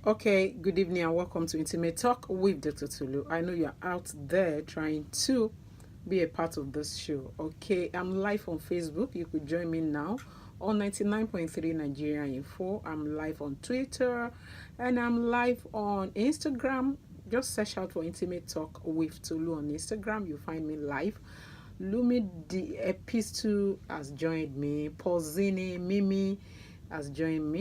Okay, good evening and welcome to Intimate Talk with Dr. Tulu. I know you're out there trying to be a part of this show. Okay, I'm live on Facebook. You could join me now on 99.3 Nigeria Info. I'm live on Twitter and I'm live on Instagram. Just search out for Intimate Talk with Tulu on Instagram. You'll find me live. Lumi the Epistle has joined me. Paulzini, Mimi has joined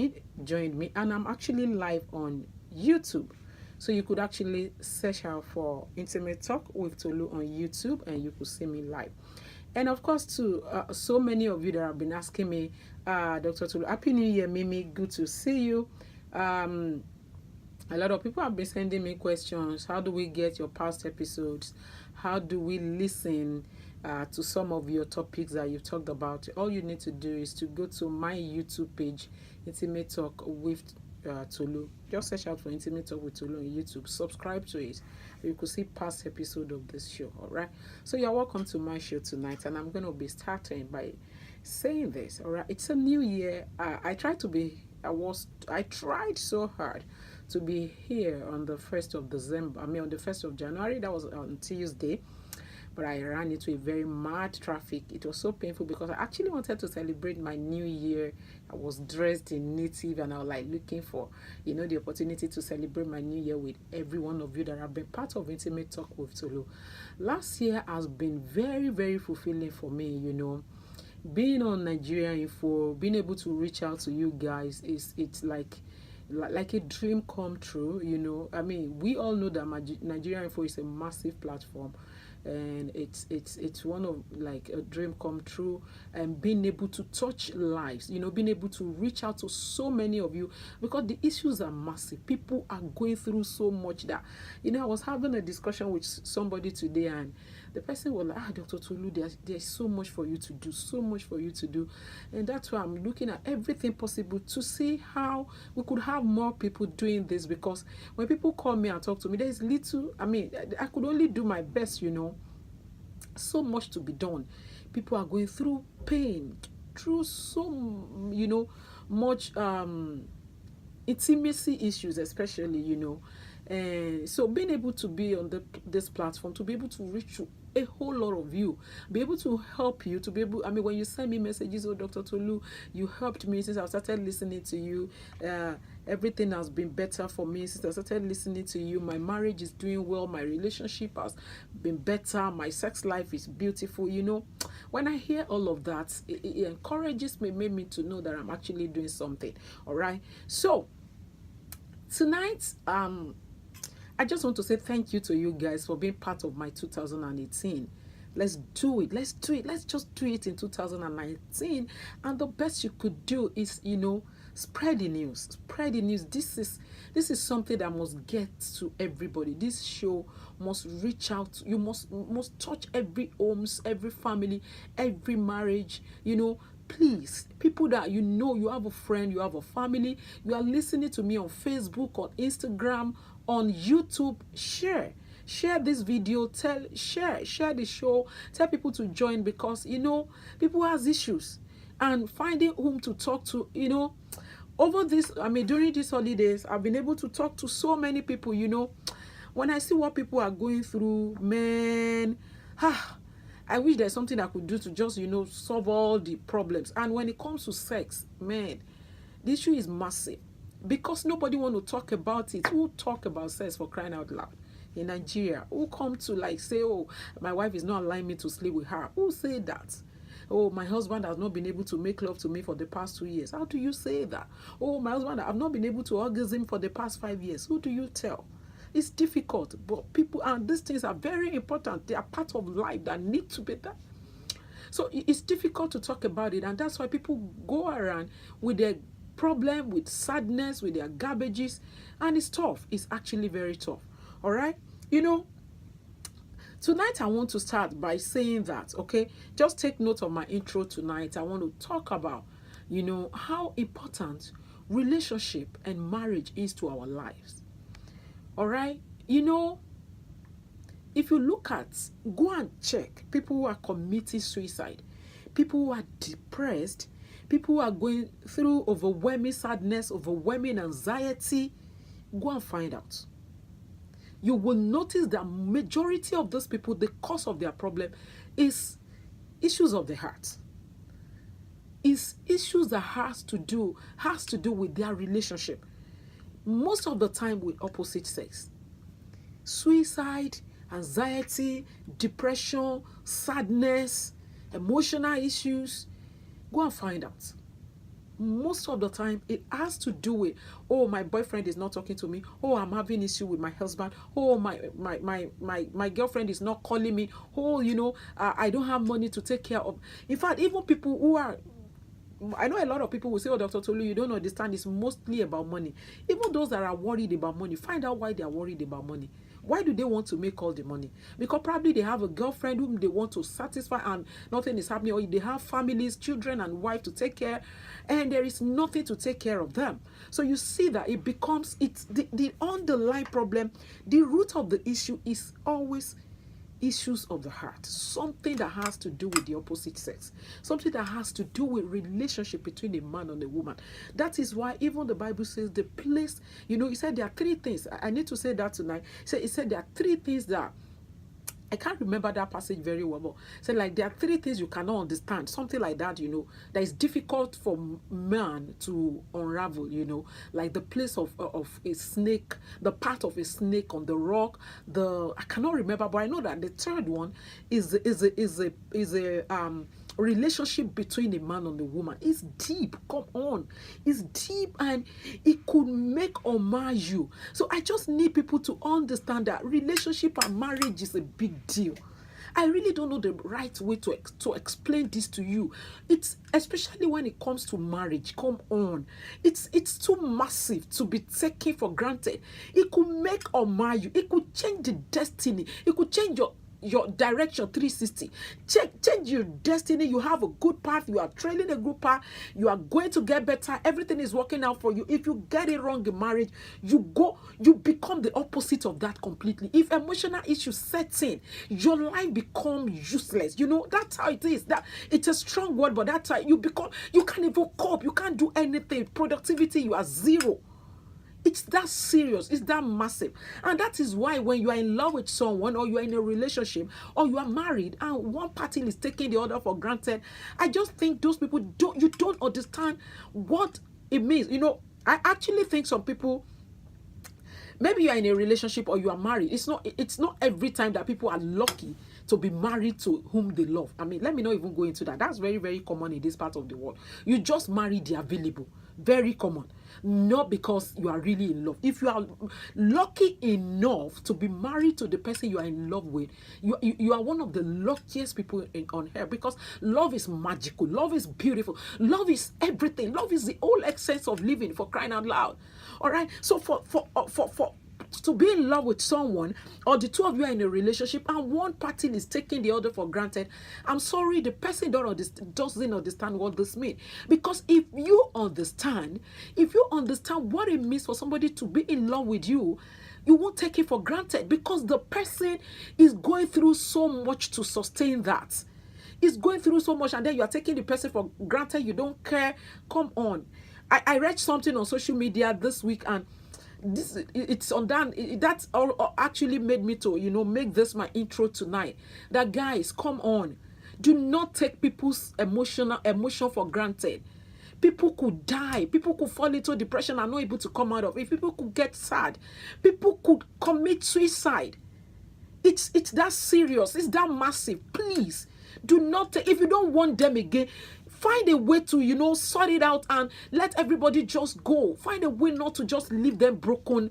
me, and I'm actually live on YouTube. So you could actually search out for Intimate Talk with Tolu on YouTube, and you could see me live. And of course, too, so many of you that have been asking me, Dr. Tolu, Happy New Year, Mimi. Good to see you. Um, a lot of people have been sending me questions. How do we get your past episodes? How do we listen to some of your topics that you've talked about? All you need to do is to go to my YouTube page, Intimate Talk with Tolu. Just search out for Intimate Talk with Tolu on YouTube. Subscribe to it. You could see past episode of this show. All right. So you're welcome to my show tonight, and I'm going to be starting by saying this. All right. It's a new year. I tried so hard to be here on the 1st of December. I mean, on the 1st of January. That was on Tuesday. But I ran into a very mad traffic. It was so painful because I actually wanted to celebrate my new year. I was dressed in native and I was like looking for, the opportunity to celebrate my new year with every one of you that have been part of Intimate Talk with Tolu. Last year has been very, very fulfilling for me. Being on Nigeria Info, being able to reach out to you guys it's like a dream come true. I mean, we all know that Nigeria Info is a massive platform, and it's one of like a dream come true, and being able to touch lives, being able to reach out to so many of you, because the issues are massive. People are going through so much that I was having a discussion with somebody today, and the person was like, Dr. Tolu, there's so much for you to do, so much for you to do. And that's why I'm looking at everything possible to see how we could have more people doing this, because when people call me and talk to me, there's little, I could only do my best. So much to be done. People are going through pain, through so much intimacy issues, especially. And so being able to be on this platform, to be able to reach a whole lot of you, be able to help you, to be able, when you send me messages, Dr. Tolu, you helped me since I started listening to you. Everything has been better for me since I started listening to you. My marriage is doing well. My relationship has been better. My sex life is beautiful. When I hear all of that, it encourages me, made me to know that I'm actually doing something. All right. So tonight, I just want to say thank you to you guys for being part of my 2018. Let's do it. Let's do it. Let's just do it in 2019. And the best you could do is, spread the news. Spread the news. This is something that must get to everybody. This show must reach out. You must touch every homes, every family, every marriage. Please, people that you have a friend, you have a family, you are listening to me on Facebook, on Instagram, on YouTube, share this video, share the show, tell people to join, because people has issues, and finding whom to talk to. Over this, during these holidays, I've been able to talk to so many people. When I see what people are going through, man, I wish there's something I could do to just solve all the problems. And when it comes to sex, man, the issue is massive, because nobody want to talk about it. Who talk about sex, for crying out loud, in Nigeria? Who come to say, oh, my wife is not allowing me to sleep with her? Who say that? Oh, my husband has not been able to make love to me for the past 2 years. How do you say that? Oh, my husband have not been able to orgasm for the past 5 years. Who do you tell? It's difficult, but people, and these things are very important. They are part of life that need to be done. So it's difficult to talk about it, and that's why people go around with their problem, with sadness, with their garbages, and it's tough. It's actually very tough. All right? Tonight I want to start by saying that, okay? Just take note of my intro tonight. I want to talk about, how important relationship and marriage is to our lives. All right? If you look at, go and check people who are committing suicide, people who are depressed, people who are going through overwhelming sadness, overwhelming anxiety, Go and find out. You will notice that majority of those people, the cause of their problem is issues of the heart. Is issues that has to do with their relationship. Most of the time with opposite sex. Suicide, anxiety, depression, sadness, emotional issues. Go and find out. Most of the time it has to do with, oh, my boyfriend is not talking to me, oh, I'm having issue with my husband, oh, my girlfriend is not calling me, oh, I don't have money to take care of. In fact, even people who are, I know a lot of people will say, oh, Dr. Tolu, you don't understand, it's mostly about money. Even those that are worried about money, find out why they are worried about money. Why do they want to make all the money? Because probably they have a girlfriend whom they want to satisfy and nothing is happening, or they have families, children and wife to take care, and there is nothing to take care of them. So you see that it becomes, it's the underlying problem, the root of the issue is always issues of the heart, something that has to do with the opposite sex, something that has to do with relationship between a man and a woman. That is why even the Bible says the place, he said there are three things. I need to say that tonight. It said there are three things that, I can't remember that passage very well, but said like there are three things you cannot understand, something like that, that is difficult for man to unravel, like the place of a snake, the path of a snake on the rock. I cannot remember, but I know that the third one is a relationship between a man and a woman. It's deep. Come on, it's deep, and it could make or mar you. So I just need people to understand that relationship and marriage is a big deal. I really don't know the right way to explain this to you. It's especially when it comes to marriage. Come on, it's too massive to be taken for granted. It could make or mar you. It could change the destiny. It could change your direction 360. Change your destiny. You have a good path, you are trailing a good path, you are going to get better, everything is working out for you. If you get it wrong in marriage, you become the opposite of that completely. If emotional issues set in, your life becomes useless. That's how it is. That it's a strong word, but that's how you can't even cope, you can't do anything. Productivity, you are zero. It's that serious. It's that massive. And that is why when you are in love with someone, or you are in a relationship, or you are married, and one party is taking the other for granted, I just think those people don't understand what it means. I actually think some people, maybe you are in a relationship or you are married. It's not every time that people are lucky to be married to whom they love. I mean, let me not even go into that. That's very, very common in this part of the world. You just marry the available. Very common. Not because you are really in love. If you are lucky enough to be married to the person you are in love with, you are one of the luckiest people on earth, because love is magical. Love is beautiful. Love is everything. Love is the whole essence of living, for crying out loud. All right. So for to be in love with someone, or the two of you are in a relationship and one party is taking the other for granted, I'm sorry, the person doesn't understand what this means. Because if you understand what it means for somebody to be in love with you, you won't take it for granted, because the person is going through so much to sustain that. Is going through so much, and then you are taking the person for granted. You don't care. Come on. I read something on social media this week, and it's on that's all actually made me to make this my intro tonight. That guys, come on, do not take people's emotion for granted. People could die, people could fall into depression and not able to come out of it. People could get sad, people could commit suicide. It's that serious, it's that massive. Please do not if you don't want them again, find a way to, sort it out and let everybody just go. Find a way not to just leave them broken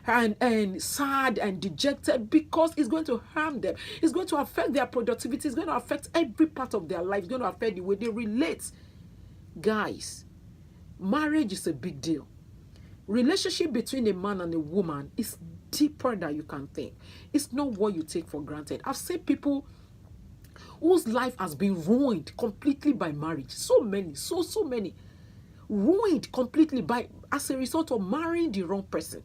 and sad and dejected, because it's going to harm them. It's going to affect their productivity. It's going to affect every part of their life. It's going to affect the way they relate. Guys, marriage is a big deal. Relationship between a man and a woman is deeper than you can think. It's not what you take for granted. I've seen people whose life has been ruined completely by marriage. So many, so many. Ruined completely as a result of marrying the wrong person.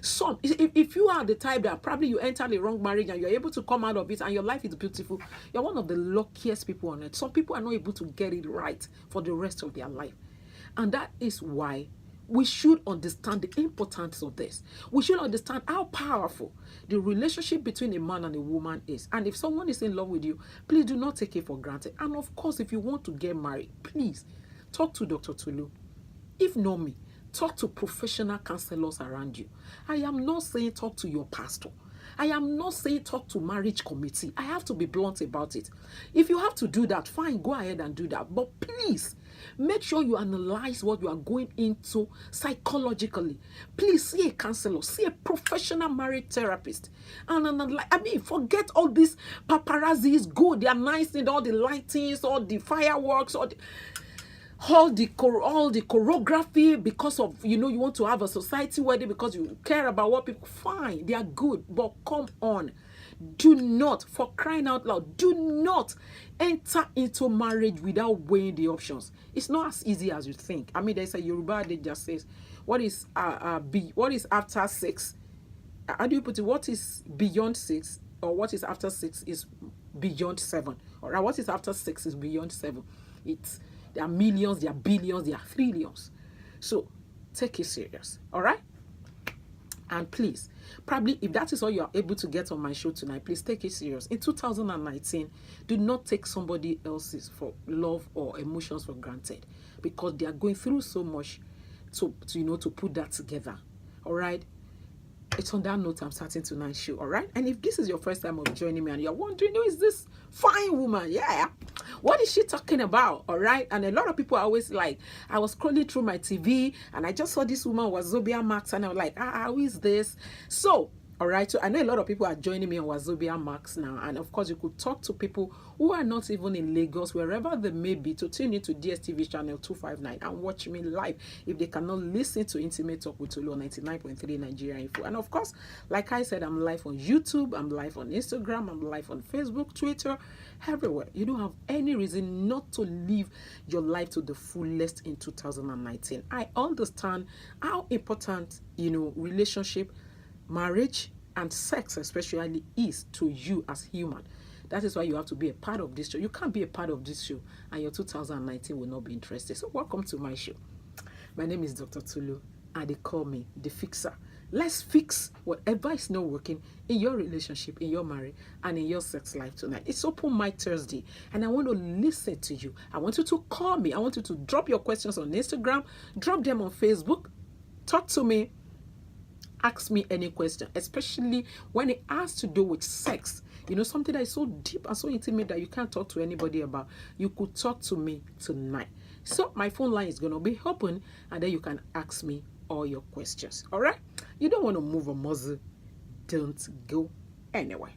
Some, if you are the type that probably you enter the wrong marriage and you're able to come out of it and your life is beautiful, you're one of the luckiest people on earth. Some people are not able to get it right for the rest of their life. And that is why We should understand the importance of this. We should understand how powerful the relationship between a man and a woman is. And if someone is in love with you, please do not take it for granted. And of course, if you want to get married, please talk to Dr. Tolu. If not me, talk to professional counselors around you. I am not saying talk to your pastor. I am not saying talk to marriage committee. I have to be blunt about it. If you have to do that, fine, go ahead and do that. But please, make sure you analyze what you are going into psychologically. Please see a counselor, see a professional marriage therapist. And forget all these paparazzis, good, they are nice, and all the lightings, all the fireworks, all the choreography, because of, you want to have a society wedding because you care about what people, fine, they are good, but come on, do not, for crying out loud, do not enter into marriage without weighing the options. It's not as easy as you think. There's a Yoruba that just says, what is after 6? How do you put it? What is beyond 6, or what is after 6 is beyond 7, or what is after 6 is beyond 7. There are millions, there are billions, there are trillions. So take it serious, all right? And please, probably if that is all you are able to get on my show tonight, please take it serious. In 2019, do not take somebody else's for love or emotions for granted, because they are going through so much to put that together, all right? It's on that note I'm starting tonight's show, all right? And if this is your first time of joining me and you're wondering, who is this fine woman? Yeah, what is she talking about, all right? And a lot of people are always like, I was scrolling through my TV and I just saw this woman Wazobia Max, and I was like, who is this? So, all right, so I know a lot of people are joining me on Wazobia Max now, and of course you could talk to people who are not even in Lagos, wherever they may be, to tune into DSTV channel 259 and watch me live if they cannot listen to Intimate Talk with Tolu on 99.3 Nigeria Info. And of course, like I said, I'm live on YouTube, I'm live on Instagram, I'm live on Facebook, Twitter, everywhere. You don't have any reason not to live your life to the fullest in 2019. I understand how important, relationship, marriage, and sex especially is to you as human. That is why you have to be a part of this show. You can't be a part of this show and your 2019 will not be interested. So welcome to my show. My name is Dr. Tolu, and they call me the fixer. Let's fix whatever is not working in your relationship, in your marriage, and in your sex life tonight. It's Open Mic Thursday, and I want to listen to you. I want you to call me. I want you to drop your questions on Instagram, drop them on Facebook, talk to me. Ask me any question, especially when it has to do with sex. Something that is so deep and so intimate that you can't talk to anybody about. You could talk to me tonight. So my phone line is going to be open, and then you can ask me all your questions. All right? You don't want to move a muzzle. Don't go anywhere.